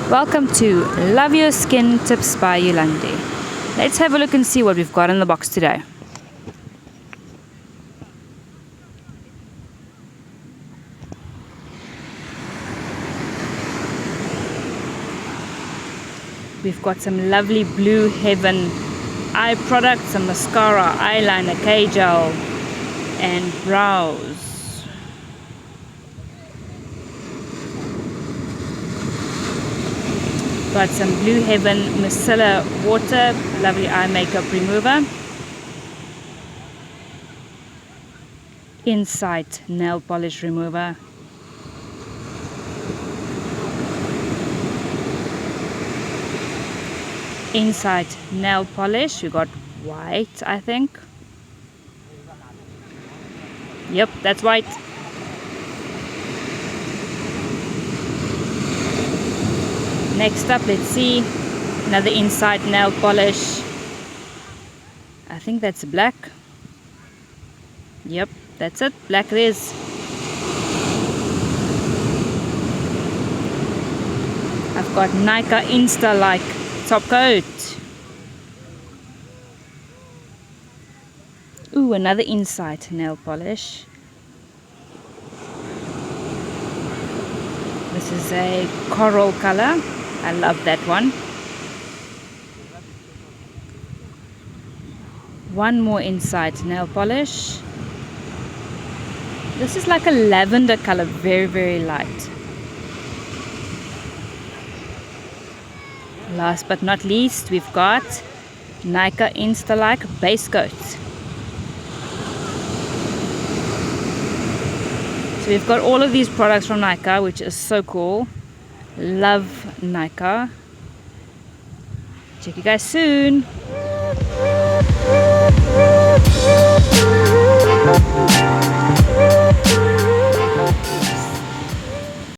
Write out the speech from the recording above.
Welcome to Love Your Skin Tips by Yolandi. Let's have a look and see what we've got in the box today. We've got some lovely Blue Heaven eye products, some mascara, eyeliner, K-gel, and brows. Got some Blue Heaven micellar water, lovely eye makeup remover. Insight nail polish remover. Insight nail polish, we got white, I think. Yep, that's white. Next up, let's see, another Insight nail polish. I think that's black. Yep, that's it, black it is. I've got NYKAA Insta-like top coat. Ooh, another Insight nail polish. This is a coral color. I love that one. One more Insight nail polish. This is like a lavender color, very, very light. Last but not least, we've got NYKAA Insta-like base coat. So we've got all of these products from NYKAA, which is so cool. Love NYKAA. Check you guys soon.